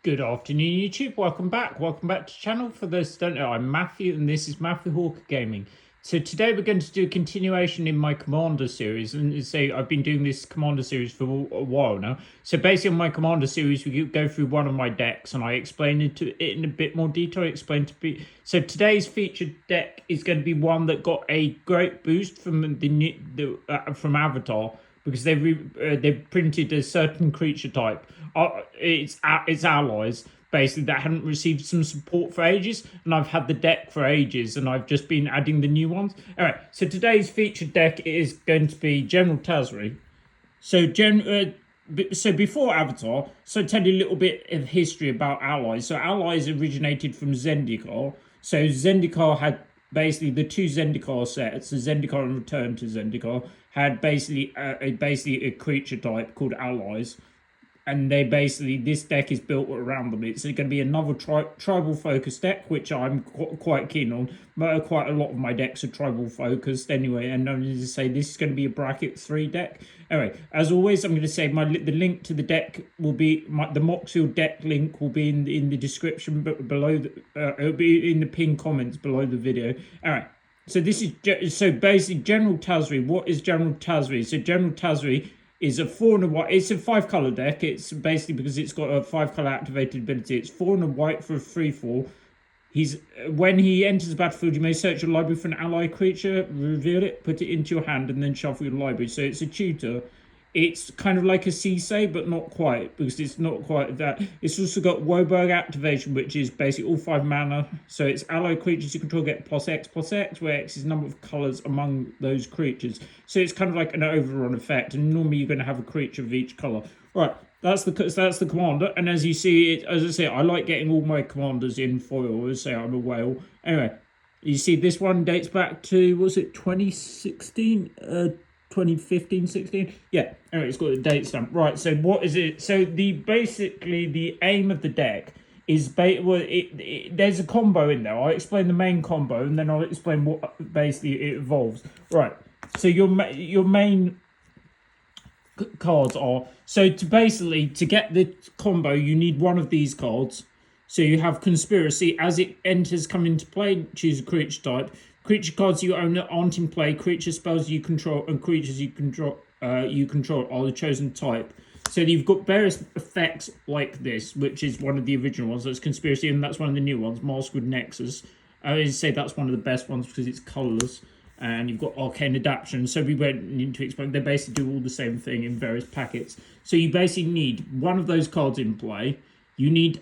Good afternoon, YouTube. Welcome back. Welcome back to the channel. For those who don't know, I'm Matthew, and this is Matthew Hawker Gaming. So today we're going to do a continuation in my Commander series, and say I've been doing this Commander series for a while now. So basically, on my Commander series, we go through one of my decks, and I explain it in a bit more detail. So today's featured deck is going to be one that got a great boost from from Avatar, because they printed a certain creature type. It's allies basically that hadn't received some support for ages, and I've had the deck for ages, and I've just been adding the new ones. All right, so today's featured deck is going to be General Tazri. So before Avatar, so tell you a little bit of history about allies. So allies originated from Zendikar. So Zendikar had basically the two Zendikar sets, the Zendikar and Return to Zendikar, had basically a creature type called allies, and this deck is built around them. It's going to be another tribal focused deck, which I'm quite keen on. But quite a lot of my decks are tribal focused anyway, and I'm going to say this is going to be a bracket 3 deck. Anyway, as always, I'm going to say the link to the deck will be the Moxfield deck link will be in the description below. It'll be in the pinned comments below the video. All right. So basically General Tazri. What is General Tazri? So General Tazri is a 4 and a white. It's a 5-color deck. It's basically because it's got a 5-color activated ability. It's 4 and a white for a 3/4. When he enters the battlefield, you may search your library for an ally creature, reveal it, put it into your hand, and then shuffle your library. So it's a tutor. It's kind of like a Ceesay, but not quite, because it's not quite that. It's also got Woburg activation, which is basically all 5 mana. So it's ally creatures you control get +X, where X is the number of colours among those creatures. So it's kind of like an overrun effect, and normally you're going to have a creature of each colour. Right, that's the commander, and as you see, as I say, I like getting all my commanders in foil. As I say, I'm a whale. Anyway, you see this one dates back to, was it 2016? 2015, 16? Yeah, anyway, it's got a date stamp. Right, so what is it? So basically the aim of the deck is there's a combo in there. I'll explain the main combo, and then I'll explain what basically it evolves. Right, so your main cards are, so to get the combo, you need one of these cards. So you have Conspiracy. As it enters, come into play, choose a creature type. Creature cards you own that aren't in play, creature spells you control, and creatures you control are the chosen type. So you've got various effects like this, which is one of the original ones. That's Conspiracy, and that's one of the new ones, Mask with Nexus. I would say that's one of the best ones because it's colourless. And you've got Arcane Adaptation. So we went into explain. They basically do all the same thing in various packets. So you basically need one of those cards in play. You need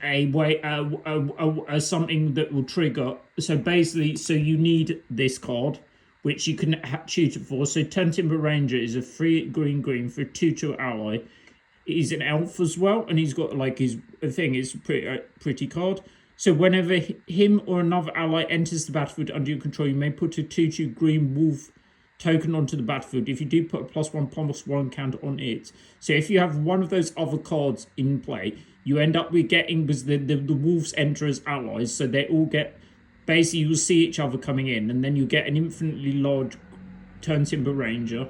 something that will trigger. So basically, you need this card, which you can choose it for. So Timber Ranger is a 3 green for a 2/2 ally. He's an elf as well, and he's got like his thing. It's a pretty card. So whenever him or another ally enters the battlefield under your control, you may put a 2/2 green wolf token onto the battlefield. If you do, put a +1/+1 counter on it. So if you have one of those other cards in play, you end up with getting, because the wolves enter as allies, so they all get, basically you'll see each other coming in, and then you get an infinitely large Timber Ranger,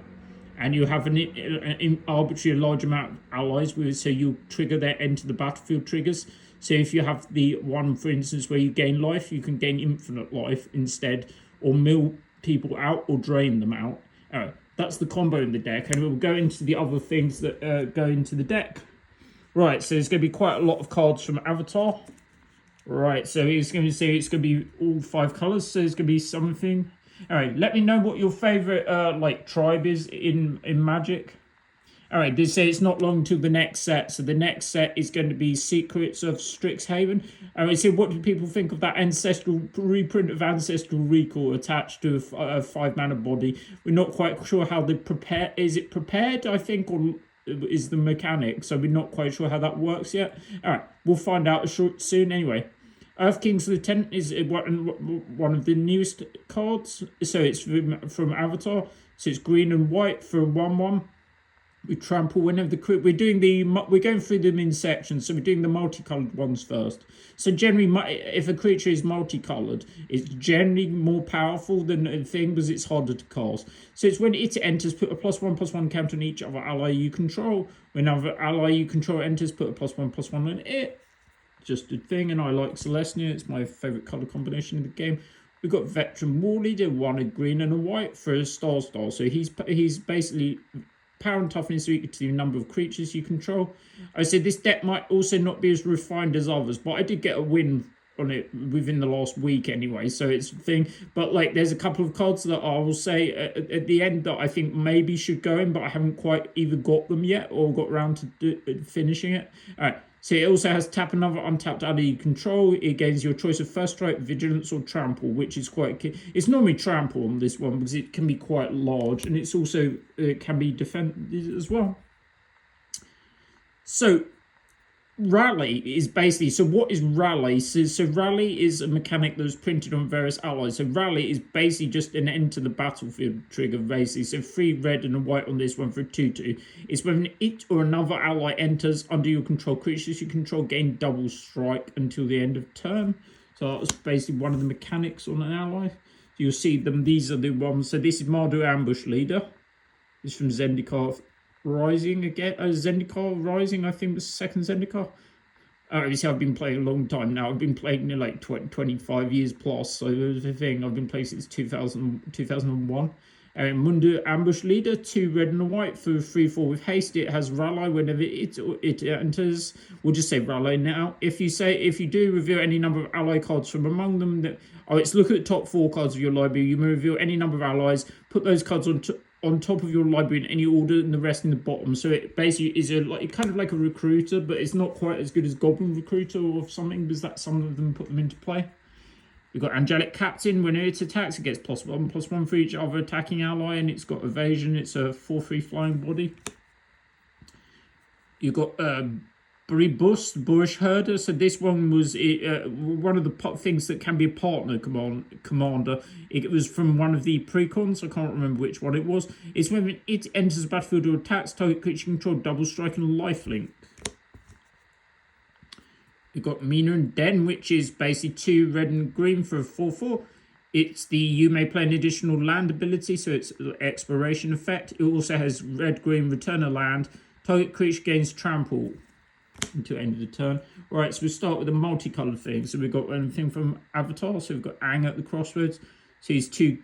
and you have an arbitrary large amount of allies, so you trigger their enter the battlefield triggers. So if you have the one, for instance, where you gain life, you can gain infinite life instead, or mill people out or drain them out. That's the combo in the deck, and we'll go into the other things that go into the deck. Right, so there's going to be quite a lot of cards from Avatar. Right, so it's going to be all 5 colours, so there's going to be something. All right, let me know what your favourite tribe is in Magic. All right, they say it's not long till the next set. So the next set is going to be Secrets of Strixhaven. So what do people think of that ancestral reprint of Ancestral Recall attached to a 5-mana body? We're not quite sure how they prepare. Is it prepared, I think, or is the mechanic? So we're not quite sure how that works yet. All right, we'll find out soon anyway. Earth King's Lieutenant is one of the newest cards. So it's from Avatar. So it's green and white for a 1/1. We trample whenever we're going through them in sections, so we're doing the multicolored ones first. So generally, if a creature is multicolored, it's generally more powerful than a thing because it's harder to cast. So it's when it enters, put a +1/+1 counter on each other ally you control. When another ally you control enters, put a +1/+1 on it. just a thing, and I like Celestia. It's my favourite colour combination in the game. We've got Veteran War Leader, one a green and a white for a star. So he's basically power and toughness equal to the number of creatures you control. I said this deck might also not be as refined as others, but I did get a win on it within the last week anyway, so it's a thing. But like, there's a couple of cards that I will say at the end that I think maybe should go in, but I haven't quite either got them yet or got around to finishing it. All right. So it also has tap another untapped ally you control. It gains your choice of first strike, vigilance, or trample, which is quite key. It's normally trample on this one because it can be quite large, and it's also can be defended as well. So Rally is basically, so what is Rally? So Rally is a mechanic that was printed on various allies. So Rally is basically just an enter the battlefield trigger, basically. So 3 red and a white on this one for a 2/2. It's when it or another ally enters under your control, creatures you control gain double strike until the end of turn. So that's basically one of the mechanics on an ally. You'll see them, these are the ones. So this is Mardu Ambush Leader. This is from Zendikar Rising again. Zendikar Rising, I think was the second Zendikar. Obviously, I've been playing a long time now. I've been playing like 25 years plus. So there's the thing. I've been playing since 2001. Mundu Ambush Leader, 2 red and a white for 3/4 with haste. It has Rally whenever it enters. We'll just say Rally now. If you do reveal any number of ally cards from among them, let's look at the top 4 cards of your library. You may reveal any number of allies. Put those cards on top of your library in any order, and the rest in the bottom. So it basically is kind of like a recruiter, but it's not quite as good as Goblin Recruiter or something, because that some of them put them into play. We've got Angelic Captain. When it attacks, it gets +1/+1 for each other attacking ally, and it's got evasion. It's a 4/3 flying body. You've got Burish Herder. So this one was one of the things that can be a partner commander. It was from one of the precons. I can't remember which one it was. It's when it enters the battlefield or attacks, target creature control, double strike and lifelink. You've got Mina and Den, which is basically 2 red and green for a 4/4. It's you may play an additional land ability, so it's exploration effect. It also has red-green, return a land. Target creature gains trample until end of the turn. Right, so we start with a multicolored thing. So we've got anything from Avatar. So we've got Aang at the crossroads. So he's 2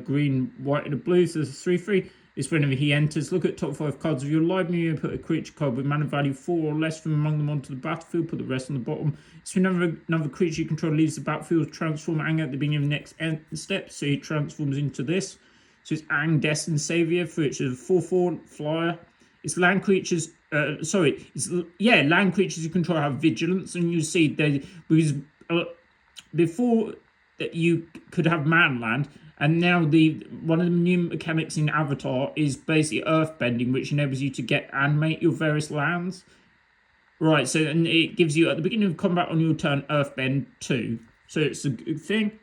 green, white, and a blue. So there's a 3/3. It's whenever he enters, look at top 5 cards of your library. You put a creature card with mana value 4 or less from among them onto the battlefield. Put the rest on the bottom. It's whenever another creature you control leaves the battlefield, transform Aang at the beginning of the next step. So he transforms into this. So it's Aang, Destined Savior, for which is a 4/4 flyer. It's land creatures. Land creatures you control have vigilance, and you see because before that you could have man land. And now one of the new mechanics in Avatar is basically earth bending, which enables you to animate your various lands. Right, so and it gives you at the beginning of combat on your turn earth bend 2. So it's a good thing.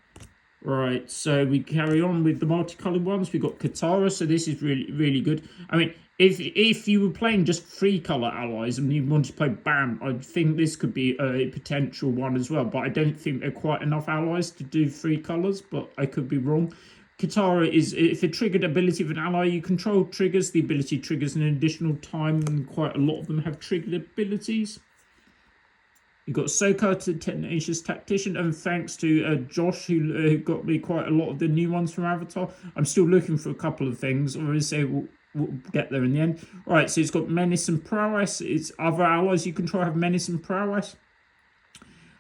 Right, so we carry on with the multicolored ones. We've got Katara, so this is really, really good. I mean, if you were playing just 3-color allies and you wanted to play BAM, I think this could be a potential one as well. But I don't think there are quite enough allies to do 3 colors, but I could be wrong. Katara is, if a triggered ability of an ally you control triggers, the ability triggers an additional time, and quite a lot of them have triggered abilities. You've got Sokka, to Tenacious Tactician, and thanks to Josh, who got me quite a lot of the new ones from Avatar. I'm still looking for a couple of things. Obviously, we'll get there in the end. Right, so it's got Menace and Prowess. It's other allies you control have Menace and Prowess.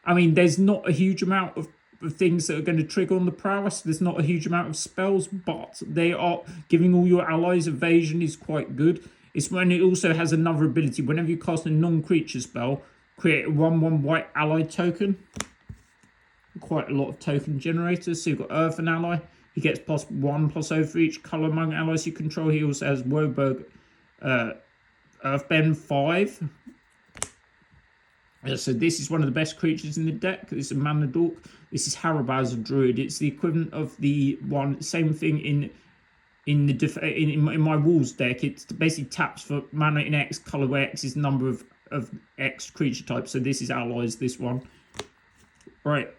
I mean, there's not a huge amount of things that are going to trigger on the Prowess. There's not a huge amount of spells, but they are giving all your allies evasion is quite good. It's when it also has another ability. Whenever you cast a non-creature spell, create a 1/1 white ally token. Quite a lot of token generators. So you've got Earth and ally. He gets +1/+0 for each colour among allies you control. He also has Woberg Earthbend 5. So this is one of the best creatures in the deck. This is a Mana Dork. This is Harabaz, a druid. It's the equivalent of the same thing in my Wolves deck. It basically taps for mana in X, colour where X is the number of X creature types. So this is allies, this one. Right.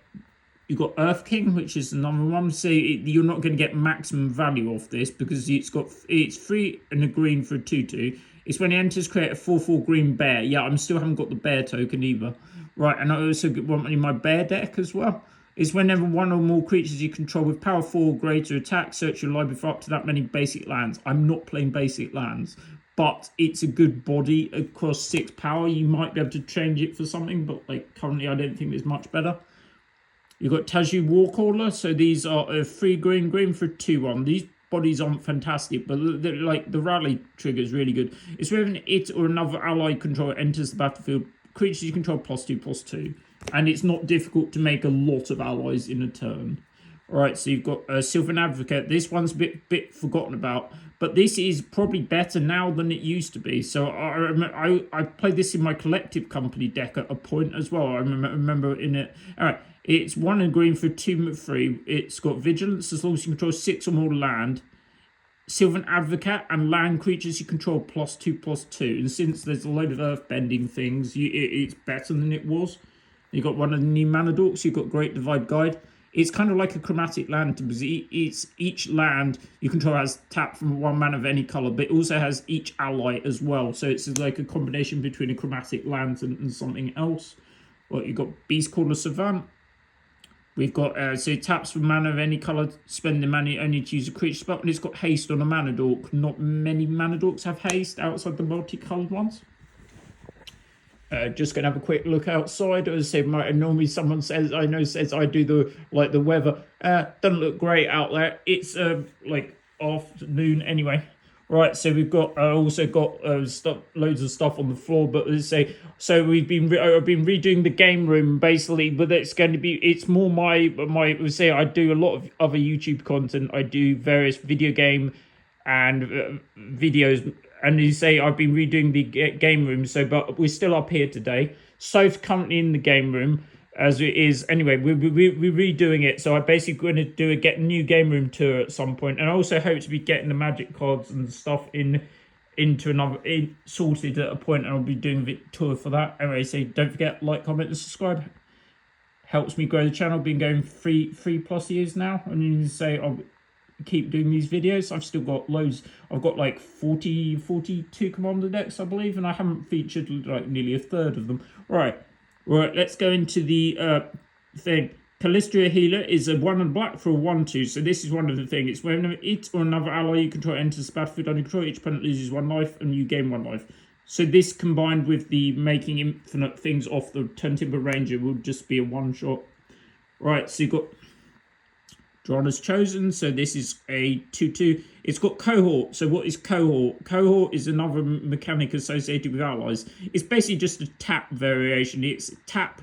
You've got Earth King, which is the number 1. So you're not going to get maximum value off this because it's 3 and a green for a 2/2. It's when it enters, create a 4/4 green bear. Yeah, I still haven't got the bear token either. Right, and I also want one in my bear deck as well. Is whenever one or more creatures you control with power 4 or greater attack, search your library for up to that many basic lands. I'm not playing basic lands, but it's a good body across 6 power. You might be able to change it for something, but like currently I don't think there's much better. You've got Tazri Warcaller, so these are a 3 green for a 2/1. These bodies aren't fantastic, but like the rally trigger is really good. It's when it or another ally controller enters the battlefield, creatures you control +2/+2. And it's not difficult to make a lot of allies in a turn. Alright, so you've got Sylvan Advocate. This one's a bit forgotten about, but this is probably better now than it used to be. So I played this in my collective company deck at a point as well. I remember in it. Alright, it's 1 green for 2/3. It's got Vigilance as long as you control 6 or more land. Sylvan Advocate and land creatures you control +2/+2. And since there's a load of earth-bending things, it's better than it was. You've got one of the new mana dorks. You've got Great Divide Guide. It's kind of like a chromatic land because each land you control has tap from 1 mana of any color, but it also has each ally as well. So it's like a combination between a chromatic land and something else. Well, you've got Beastcaller Savant. We've got so it taps for mana of any color, spend the money only to use a creature spell, and it's got haste on a mana dork. Not many mana dorks have haste outside the multicolored ones. Just gonna have a quick look outside. As I say, normally someone says I do the weather. Doesn't look great out there. It's like afternoon anyway. Right, so we've got also got loads of stuff on the floor. But let's say so I've been redoing the game room basically, but it's more my say I do a lot of other YouTube content. I do various video game and videos. And you say I've been redoing the game room, but we're still up here today. Soph's currently in the game room as it is. Anyway, we're redoing it. So I'm basically going to get a new game room tour at some point, and I also hope to be getting the magic cards and stuff sorted at a point, and I'll be doing a tour for that. Anyway, so don't forget like, comment, and subscribe. Helps me grow the channel. Been going 3+ years now, and you say I'll keep doing these videos. I've still got loads. I've got like 42 commander decks, I believe, and I haven't featured like nearly a third of them. Right, let's go into the thing. Calistria Healer is a 1 black for a 1/2. So this is one of the things. It's when it or another ally you control enters the battlefield under control, each opponent loses 1 life and you gain 1 life. So this combined with the making infinite things off the Turn Timber Ranger will just be a 1-shot. Right, so you've got Drana's Chosen, so this is a 2/2. It's got Cohort. So what is Cohort? Cohort is another mechanic associated with allies. It's basically just a tap variation. It's tap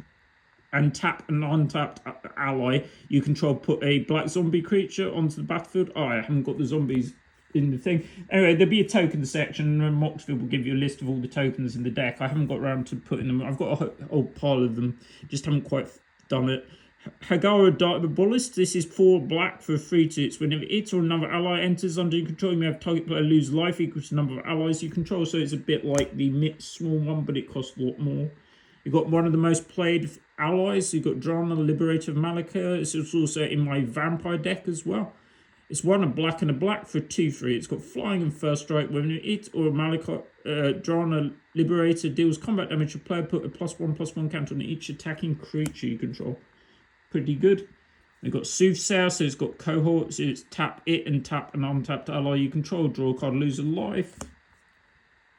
and untapped ally. You control put a black zombie creature onto the battlefield. Oh, I haven't got the zombies in the thing. Anyway, there'll be a token section, and Moxfield will give you a list of all the tokens in the deck. I haven't got around to putting them. I've got a whole pile of them. Just haven't quite done it. Hagara Diabolist. This is 4 black for a 3/2. It's whenever it or another ally enters under your control, you may have target player lose life equal to the number of allies you control. So it's a bit like the small one, but it costs a lot more. You've got one of the most played allies. You've got Drana, Liberator of Malika. It's also in my vampire deck as well. It's 1 black and a black for a 2/3. It's got flying and first strike. When it or Malika, Drana Liberator deals combat damage, your player put a +1/+1 counter on each attacking creature you control. Pretty good. We've got Soothsayer, so it's got Cohort, so it's tap it and tap an untapped ally you control, draw a card, lose a life.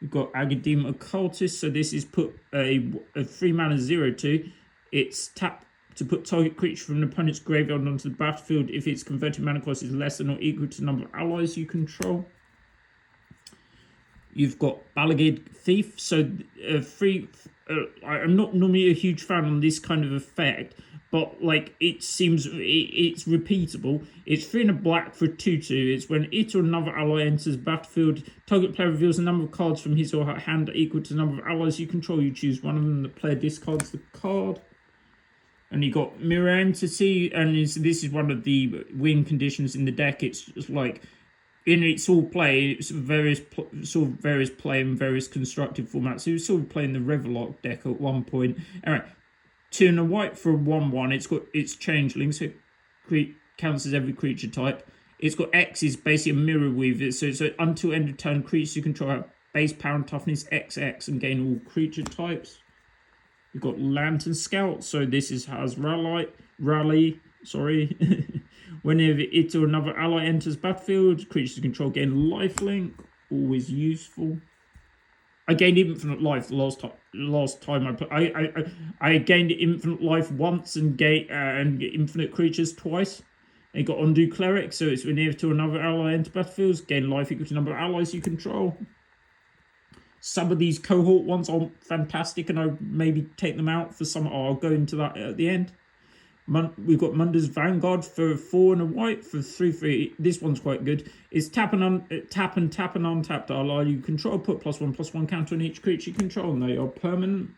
We've got Agadim Occultist, so this is put a 3 mana 0/2. It's tap to put target creature from an opponent's graveyard onto the battlefield if its converted mana cost is less than or equal to the number of allies you control. You've got Balagid Thief, so I'm not normally a huge fan on this kind of effect, but like it seems it's repeatable. It's 3 and a black for a 2/2. It's when it or another ally enters battlefield, target player reveals a number of cards from his or her hand equal to the number of allies you control. You choose one of them. The player discards the card. And you got Mirror Entity, and this is one of the win conditions in the deck. It's just like in its all play, it's various play and various constructive formats. So you're sort of playing the Revelock deck at one point. Alright. 2 and a white for a 1/1. It's got its changeling, so it counts as every creature type. It's got X is basically a mirror weaver, so until end of turn, creatures you control have base power and toughness XX and gain all creature types. You've got Lantern Scout, so this has rally. Sorry. Whenever it or another ally enters battlefield, creatures you control gain lifelink. Always useful. I gained infinite life the last time I gained infinite life once and gained infinite creatures twice. And got Undo Cleric, so it's whenever to another ally enter battlefields, gain life equal to number of allies you control. Some of these cohort ones aren't fantastic, and I'll maybe take them out for some. I'll go into that at the end. We've got Munda's Vanguard for 4 and a white for 3/3. This one's quite good. It's tap and untap ally you control. Put +1/+1 counter on each creature you control, and they are permanent.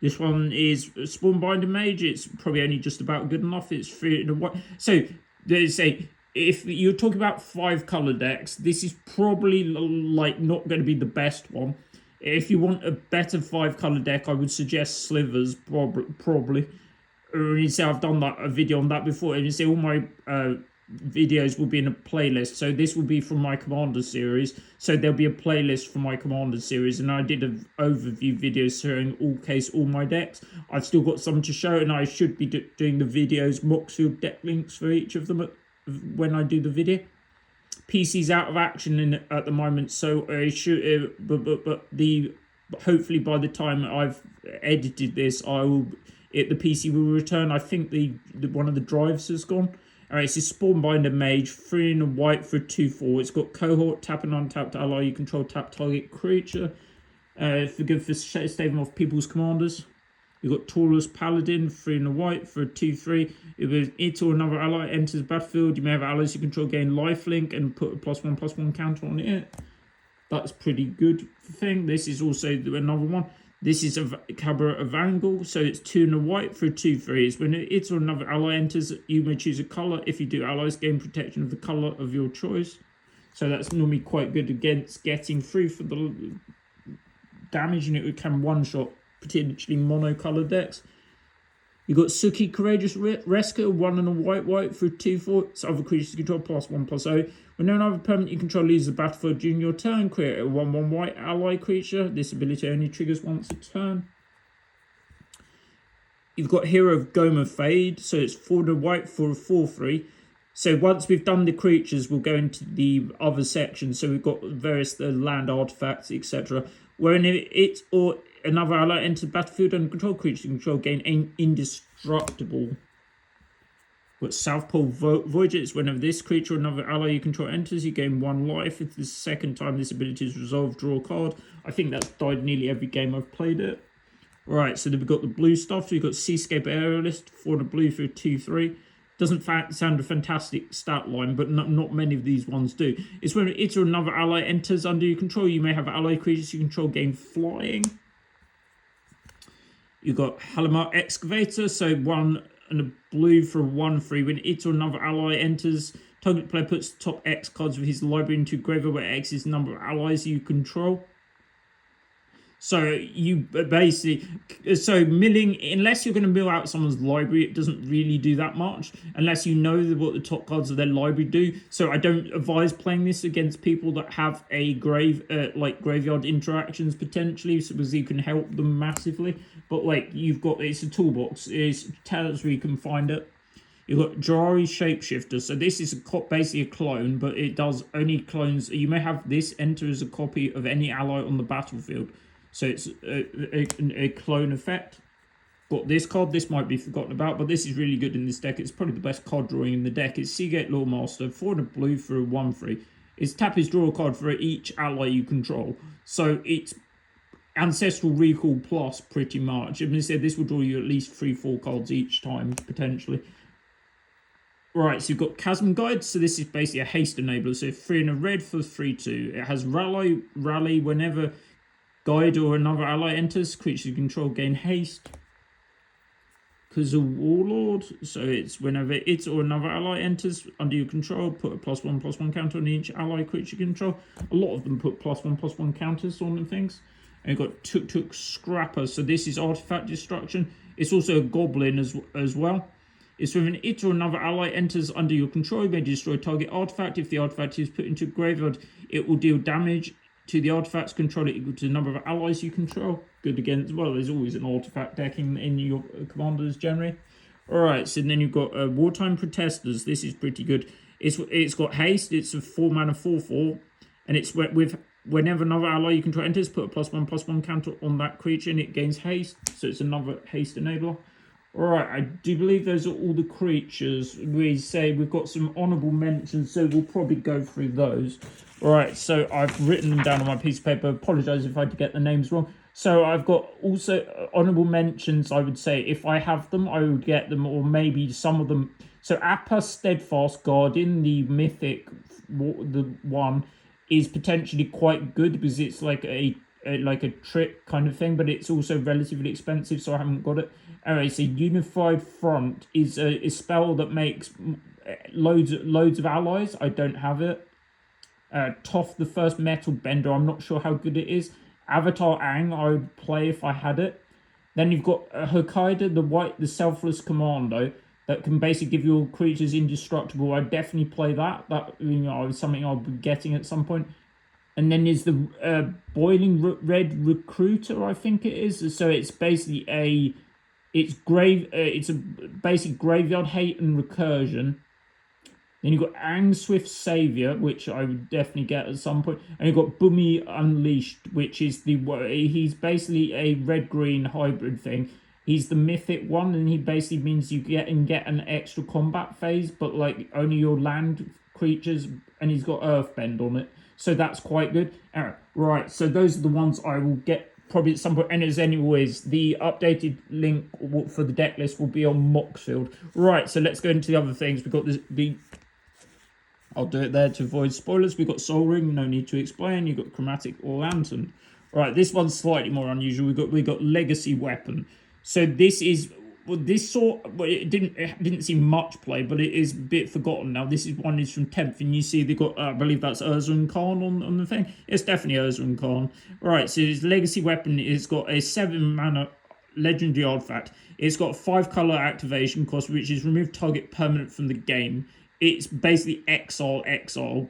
This one is Spawnbinder Mage. It's probably only just about good enough. It's 3 and a white. So they say if you're talking about 5 color decks, this is probably like not going to be the best one. If you want a better 5 color deck, I would suggest Slivers probably. You say I've done a video on that before, and you see all my videos will be in a playlist. So this will be from my Commander series. So there'll be a playlist for my Commander series, and I did an overview video showing all my decks. I've still got some to show, and I should be doing the videos, Moxfield deck links for each of them when I do the video. PC's out of action at the moment, so I should, hopefully by the time I've edited this, the PC will return. I think the one of the drives has gone. Alright, it's a Spawnbinder Mage, 3 and a white for 2/4. It's got Cohort, tap and untapped ally you control, tap target creature. For staving off people's commanders. You've got Taurus Paladin, 3 and a white for 2/3. If it or another ally enters the battlefield, you may have allies you control gain lifelink and put a +1/+1 counter on it. That's pretty good thing. This is also another one. This is a Cabra of Angle, so it's 2 and a white for 2/3. When it or another ally enters, you may choose a colour. If you do, allies gain protection of the colour of your choice. So that's normally quite good against getting through for the damage, and it can one-shot potentially mono-colour decks. You've got Suki Courageous Rescue, 1 and a white for 2/4. It's other creatures you control, +1/+0. When another permanent you control leaves the battlefield during your turn, create a 1/1 white ally creature. This ability only triggers once a turn. You've got Hero of Goma Fade, so it's 4 and a white for a 4/3. So once we've done the creatures, we'll go into the other section. So we've got various land artifacts, etc. When it or another ally enters the battlefield and control creature you control gain indestructible. But South Pole Voyager, it's whenever this creature or another ally you control enters, you gain 1 life. If the second time this ability is resolved, draw a card. I think that's died nearly every game I've played it. Right, so then we've got the blue stuff. So you've got Seascape Aerialist, 4 and a blue for 2/3. Doesn't sound a fantastic stat line, but not many of these ones do. It's when it or another ally enters under your control, you may have ally creatures you control gain flying. You've got Halimar Excavator, so 1 and a blue for 1/3. When it or another ally enters, target player puts the top X cards of his library into graveyard, where X is the number of allies you control. So you basically, milling, unless you're going to mill out someone's library, it doesn't really do that much, unless you know what the top cards of their library do. So I don't advise playing this against people that have a graveyard interactions potentially, because you can help them massively. But it's a toolbox. It's Tazri, you can find it. You've got Jarari Shapeshifter. So this is basically a clone, but it does only clones. You may have this enter as a copy of any ally on the battlefield. So it's a clone effect. Got this card. This might be forgotten about, but this is really good in this deck. It's probably the best card drawing in the deck. It's Seagate Lawmaster, 4 and a blue for a 1/3. It's tap is draw a card for each ally you control. So it's Ancestral Recall plus, pretty much. I mean, this will draw you at least 3-4 cards each time, potentially. Right, so you've got Chasm Guide. So this is basically a haste enabler. So 3 and a red for 3/2. It has rally whenever Guide or another ally enters, creatures you control gain haste. Because a Warlord, so it's whenever it or another ally enters under your control, put a +1/+1 counter on each ally creature you control. A lot of them put +1/+1 counters on things. And you've got Tuk Scrapper, so this is artifact destruction. It's also a goblin as well. It's when it or another ally enters under your control, you may destroy target artifact. If the artifact is put into a graveyard, it will deal damage to the artifacts control it equal to the number of allies you control. Good against, well, there's always an artifact deck in your commanders generally. Alright, so then you've got Wartime Protesters. This is pretty good. It's got haste. It's a 4-mana 4/4, and it's with whenever another ally you control enters, put a +1/+1 counter on that creature, and it gains haste. So it's another haste enabler. Alright, I do believe those are all the creatures. We say we've got some honourable mentions, so we'll probably go through those. Alright, so I've written them down on my piece of paper. Apologise if I get the names wrong. So I've got also honourable mentions, I would say. If I have them, I would get them, or maybe some of them. So Appa Steadfast Guardian, the mythic, the one, is potentially quite good because it's like a trick kind of thing, but it's also relatively expensive, so I haven't got it. Anyway, so Unified Front is a spell that makes loads of allies. I don't have it. Toph the First Metal Bender, I'm not sure how good it is. Avatar Aang, I would play if I had it. Then you've got Hokkaido, the Selfless Commando, that can basically give your creatures indestructible. I'd definitely play that. That is something I'll be getting at some point. And then there's the Boiling Red Recruiter, I think it is. So it's basically it's a basic graveyard hate and recursion. Then you've got Aang Swift Savior, which I would definitely get at some point. And you've got Bumi Unleashed, which is he's basically a red-green hybrid thing. He's the mythic one, and he basically means you get an extra combat phase, but like only your land creatures, and he's got Earthbend on it. So that's quite good. Right, so those are the ones I will get probably at some point. And as anyways, the updated link for the deck list will be on Moxfield. Right, so let's go into the other things. We've got the I'll do it there to avoid spoilers. We've got Soul Ring, no need to explain. You've got Chromatic Lantern. Right, this one's slightly more unusual. We got Legacy Weapon. So this is it didn't see much play, but it is a bit forgotten now. This is from 10th, and you see they got I believe that's Urza Khan on the thing. It's definitely Urza Khan. Right, so this Legacy Weapon, it's got a 7-mana legendary artifact. It's got 5-color activation cost, which is remove target permanent from the game. It's basically exile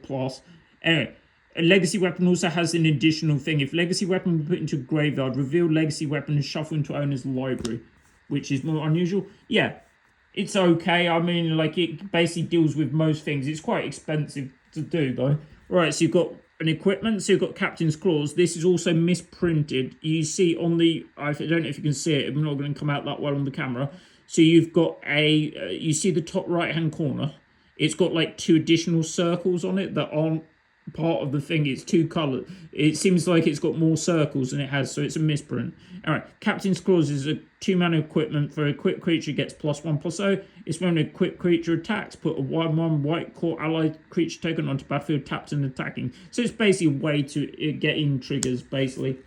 plus. Anyway, a Legacy Weapon also has an additional thing. If Legacy Weapon was put into a graveyard, reveal Legacy Weapon and shuffle into owner's library, which is more unusual. Yeah, it's okay. I mean, like, it basically deals with most things. It's quite expensive to do, though. Right, so you've got an equipment. So you've got Captain's Claws. This is also misprinted. You see on the... I don't know if you can see it. I'm not going to come out that well on the camera. So you've got you see the top right-hand corner? It's got like 2 additional circles on it that aren't part of the thing. It's 2 colours. It seems like it's got more circles than it has, so it's a misprint. Alright, Captain's Claws is a 2-mana equipment for a equipped creature gets +1/+0. It's when an equipped creature attacks, put a 1/1 white core allied creature token onto battlefield tapped and attacking. So it's basically a way to get in triggers, basically.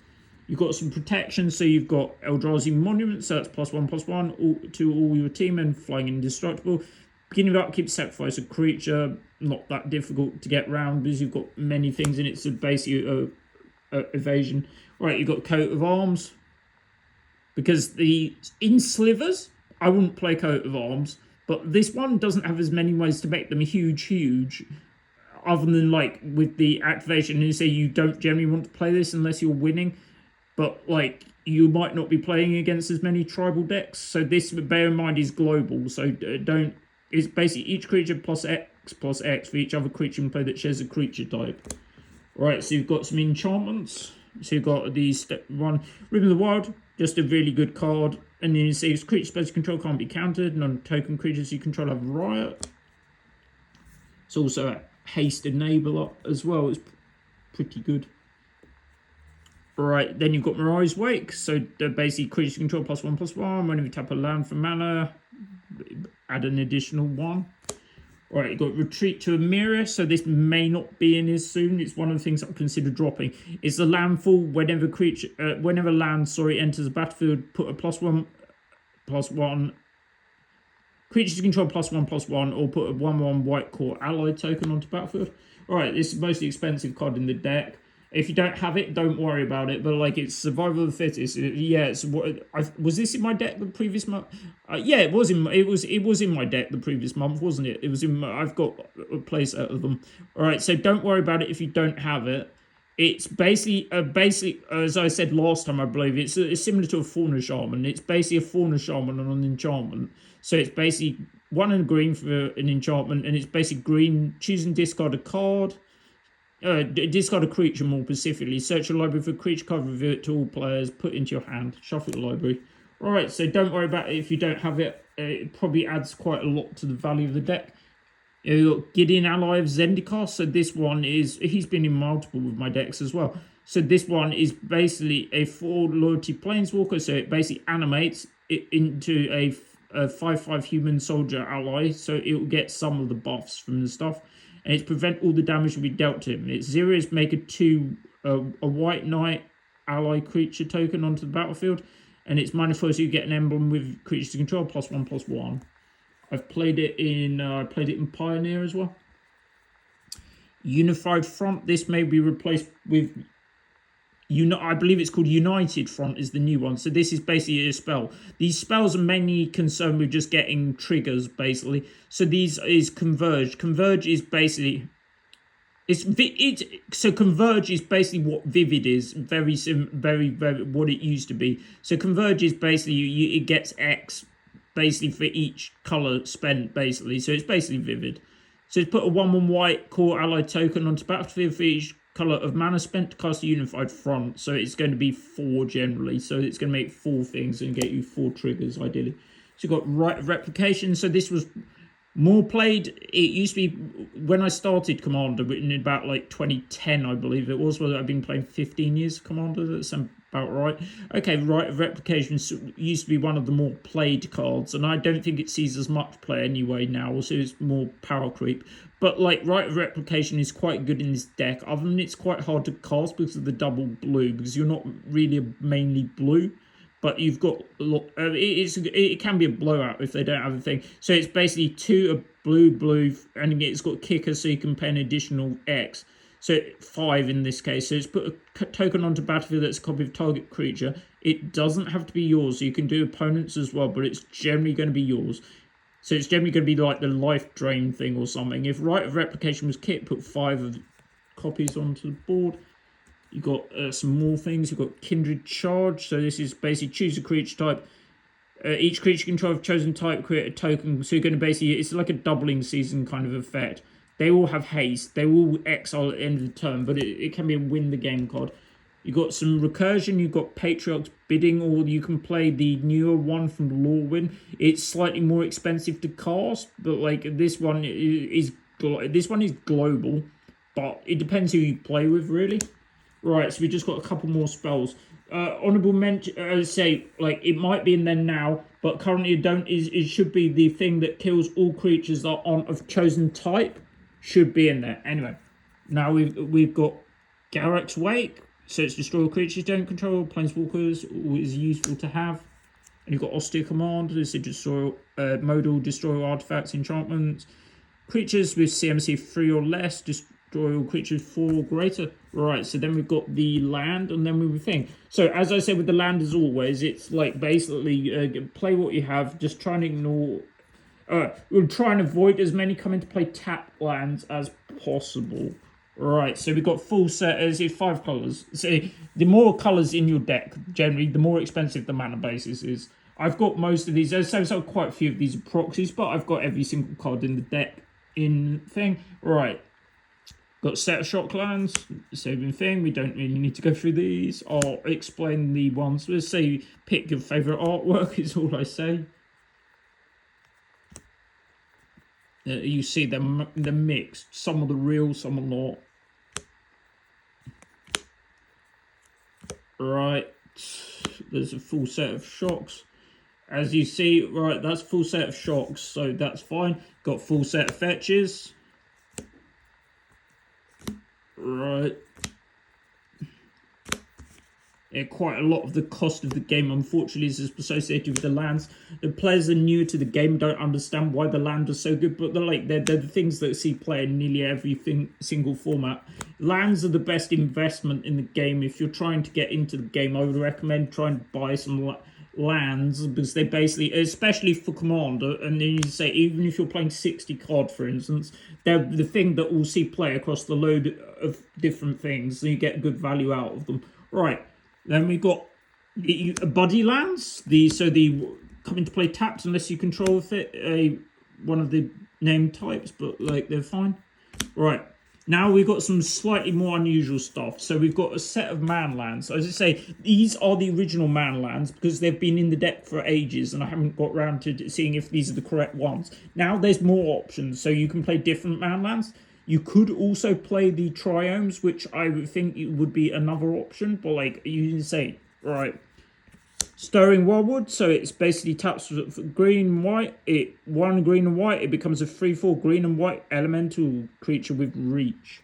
You've got some protection, so you've got Eldrazi Monument, so that's +1/+1 to all your team and flying indestructible. Beginning of upkeep, sacrifice a creature, not that difficult to get round because you've got many things in it, so basically evasion. Right, you've got Coat of Arms. Because in slivers, I wouldn't play Coat of Arms, but this one doesn't have as many ways to make them huge, other than like with the activation. And you say you don't generally want to play this unless you're winning, but like you might not be playing against as many tribal decks. So this, bear in mind, is global, so don't... It's basically each creature +X for each other creature you play that shares a creature type. Right, so you've got some enchantments. So you've got these one Ribbon of the Wild, just a really good card. And then you see creature space control can't be countered. Non-token creatures you control have Riot. It's also a haste enabler as well. It's pretty good. Right, then you've got Mirai's Wake. So basically creatures control +1/+1. Whenever you tap a land for mana, add an additional 1. Right, you've got Retreat to a Mirror, so this may not be in here soon. It's one of the things I'll consider dropping. It's the landfall. Whenever land enters the battlefield, put a +1/+1 creatures you control +1/+1, or put a 1/1 white core allied token onto battlefield. Alright, this is the most expensive card in the deck. If you don't have it, don't worry about it. But like, it's Survival of the Fittest. Yeah, it's was this in my deck the previous month? Yeah, it was in my deck the previous month, wasn't it? It was in. I've got a playset of them. All right, so don't worry about it if you don't have it. It's basically, as I said last time, I believe it's similar to a Fauna Shaman. It's basically a Fauna Shaman on an enchantment. So it's basically one and green for an enchantment, and it's basically green. Choose and discard a card. Discard a creature more specifically. Search your library for a creature card, reveal it to all players, put it into your hand, shuffle the library. Alright, so don't worry about it if you don't have it. It probably adds quite a lot to the value of the deck. You've got Gideon Ally of Zendikar. So this one he's been in multiple with my decks as well. So this one is basically a 4 loyalty planeswalker. So it basically animates it into a 5/5 human soldier ally. So it will get some of the buffs from the stuff. And it's prevent all the damage to be dealt to him. Its 0 is make a white knight ally creature token onto the battlefield. And it's -4, so you get an emblem with creatures to control, +1/+1. I've played it in Pioneer as well. Unified Front. This may be replaced with I believe it's called United Front is the new one. So this is basically a spell. These spells are mainly concerned with just getting triggers, basically. So these is Converge. Converge is basically so Converge is basically what Vivid is, very what it used to be. So Converge is basically it gets X basically for each color spent, basically. So it's basically Vivid. So it's put a 1/1 white core ally token onto battlefield for each color of mana spent to cast a Unified Front. So it's going to be 4 generally. So it's going to make 4 things and get you 4 triggers ideally. So you've got Right of Replication. So this was more played. It used to be when I started Commander, written in about like 2010, I believe it was. Well, I've been playing 15 years of Commander. That's about right. Okay, Right of Replication used to be one of the more played cards, and I don't think it sees as much play anyway now. So it's more power creep. But like Right of Replication is quite good in this deck. Other than it's quite hard to cast because of the double blue, because you're not really mainly blue. But you've got a lot. It can be a blowout if they don't have a thing. So it's basically 2 blue, and it's got kicker, so you can pay an additional X. So 5 in this case. So it's put a token onto battlefield that's a copy of target creature. It doesn't have to be yours. So you can do opponents as well, but it's generally going to be yours. So it's generally going to be like the life drain thing or something. If Right of Replication was kit, put 5 of the copies onto the board. You've got some more things. You've got Kindred Charge. So this is basically choose a creature type. Each creature control of chosen type create a token. So you're going to basically, it's like a doubling season kind of effect. They all have haste. They all exile at the end of the turn, but it can be a win the game card. You've got some Recursion. You've got Patriarch's Bidding, or you can play the newer one from Lorwyn. It's slightly more expensive to cast, but like this one is global, but it depends who you play with, really. Right, so we just got a couple more spells. Honorable mention, say, like, it might be in there now, but currently it should be the thing that kills all creatures that aren't of chosen type. Should be in there. Anyway, now we've got Garak's Wake, so it's destroy all creatures you don't control, planeswalkers, is useful to have. And you've got Austere Command, this is destroy, modal, destroy artifacts, enchantments. Creatures with CMC 3 or less, destroy all creatures 4 or greater. Right, so then we've got the land, and then we think. So as I said with the land, as always, it's like basically play what you have, just try and ignore. We'll try and avoid as many coming to play tap lands as possible. Right, so we've got full set, is it 5 colours? So the more colours in your deck, generally, the more expensive the mana basis is. I've got most of these, so quite a few of these are proxies, but I've got every single card in the deck in thing. Right, got set of shock lands, saving thing, we don't really need to go through these. I'll explain the ones. Let's say pick your favourite artwork is all I say. You see them mixed, some of the real, some are not. Right, there's a full set of shocks. As you see, right, that's full set of shocks, so that's fine. Got full set of fetches. Right. Yeah, quite a lot of the cost of the game, unfortunately, is associated with the lands. The players are new to the game, don't understand why the land is so good, but they're the things that see play in nearly every single format. Lands are the best investment in the game. If you're trying to get into the game, I would recommend trying to buy some lands, because they basically, especially for Commander, and then you say, even if you're playing 60 card, for instance, they're the thing that will see play across the load of different things, so you get good value out of them. Right, then we got the body lands, so the come into play taps unless you control one of the named types, but like they're fine. Right. Now we've got some slightly more unusual stuff. So we've got a set of man lands. As I say, these are the original man lands because they've been in the deck for ages and I haven't got around to seeing if these are the correct ones. Now there's more options, so you can play different man lands. You could also play the triomes, which I would think would be another option, but like you can say, right, Stirring Wildwood, so it's basically taps for green and white. One green and white, it becomes a 3/4 green and white elemental creature with reach.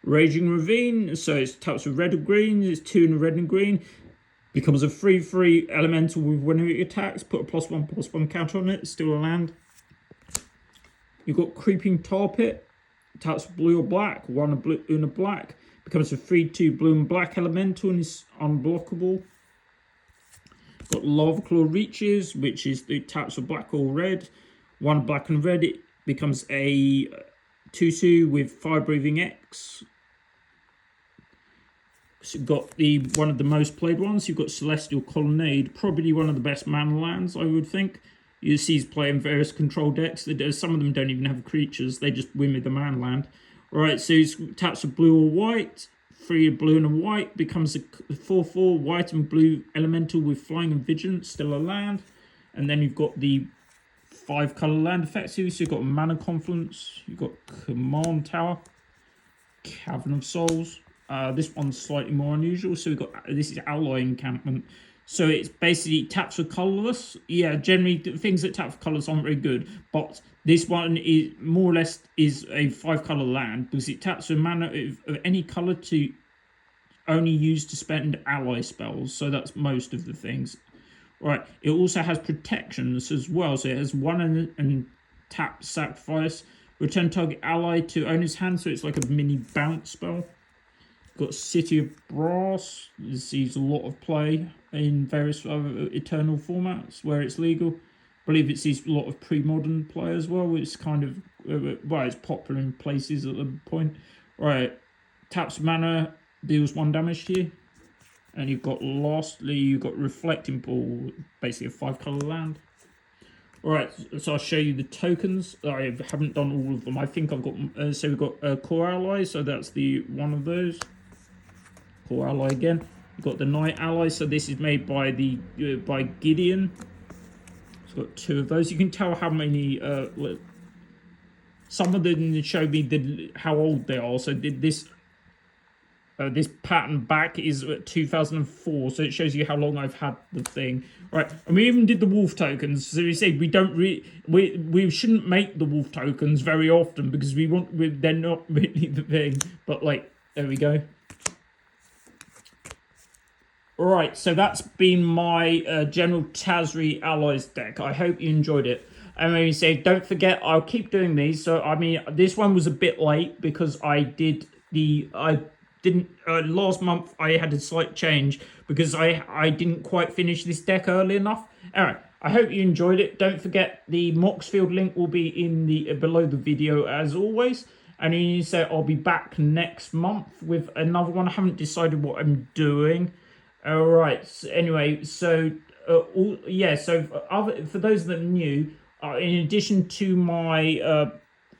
Raging Ravine, so it's taps with red and green, it's 2 in red and green. Becomes a 3/3 elemental with whenever it attacks, put a +1/+1 counter on it, it's still a land. You've got Creeping Tar Pit, taps blue or black, 1 a blue and a black. Becomes a 3/2 blue and black elemental and is unblockable. Got Lava Claw Reaches, which is the taps of black or red. 1 black and red, it becomes a 2/2 with Fire Breathing X. So you've got one of the most played ones. You've got Celestial Colonnade, probably one of the best mana lands, I would think. You see he's playing various control decks. Some of them don't even have creatures, they just win with the man land. Right, so he's taps of blue or white. 3 blue and a white, becomes a 4/4 white and blue elemental with flying and vigilance, still a land. And then you've got the 5 colour land effects here. So you've got Mana Confluence, you've got Command Tower, Cavern of Souls. This one's slightly more unusual. So we've got, this is Ally Encampment. So it's basically taps for colourless. Yeah, generally things that tap for colours aren't very good, but this one is more or less is a 5 colour land because it taps for mana of any colour to only use to spend ally spells. So that's most of the things. Right. It also has protections as well. So it has 1 and tap sacrifice. Return target ally to owner's hand. So it's like a mini bounce spell. Got City of Brass. This sees a lot of play in various other Eternal formats where it's legal. I believe it sees a lot of pre-modern play as well, which is kind of, well, it's popular in places at the point. Right, taps mana, deals 1 damage to you. And you've got, lastly, you've got Reflecting Pool, basically a 5 colour land. Alright, so I'll show you the tokens. I haven't done all of them. I think I've got, so we've got Core Ally, so that's the one of those. Core Ally again. You've got the Night Ally, so this is made by by Gideon. It's got 2 of those. You can tell how many, some of them show me how old they are. So this pattern back is 2004, so it shows you how long I've had the thing. Right, and we even did the wolf tokens. So we said we shouldn't make the wolf tokens very often because they're not really the thing. But like, there we go. Alright, so that's been my general Tazri Allies deck. I hope you enjoyed it. And when you say, don't forget, I'll keep doing these. So, I mean, this one was a bit late because last month I had a slight change because I didn't quite finish this deck early enough. Alright, I hope you enjoyed it. Don't forget, the Moxfield link will be in below the video as always. And then you say I'll be back next month with another one. I haven't decided what I'm doing. All right. So anyway, so for those that are new, in addition to my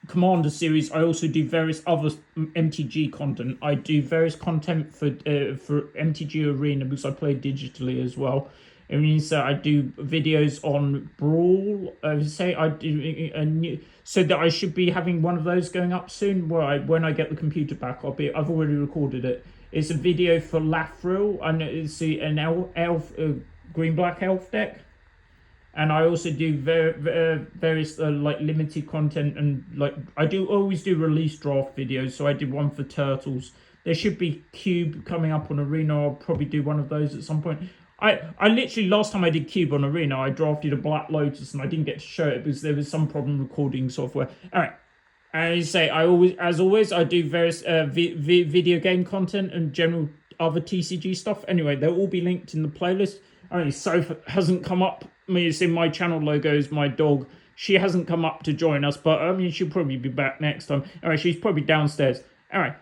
Commander series, I also do various other MTG content. I do various content for MTG Arena because I play digitally as well. I mean, so I do videos on Brawl. I do a new, so that I should be having one of those going up soon. When I get the computer back, I've already recorded it. It's a video for Lathril, and it's an elf, green-black elf deck. And I also do various like limited content, and like I always do release draft videos. So I did one for Turtles. There should be Cube coming up on Arena. I'll probably do one of those at some point. I literally, last time I did Cube on Arena, I drafted a Black Lotus and I didn't get to show it because there was some problem recording software. All right. As I say, as always, I do various video game content and general other TCG stuff. Anyway, they'll all be linked in the playlist. I mean, Soph hasn't come up. I mean, it's in my channel logos, my dog. She hasn't come up to join us, but I mean, she'll probably be back next time. Anyway, she's probably downstairs. Anyway,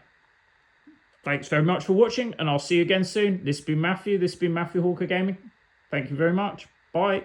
thanks very much for watching, and I'll see you again soon. This has been Matthew. This has been Matthew Hawker Gaming. Thank you very much. Bye.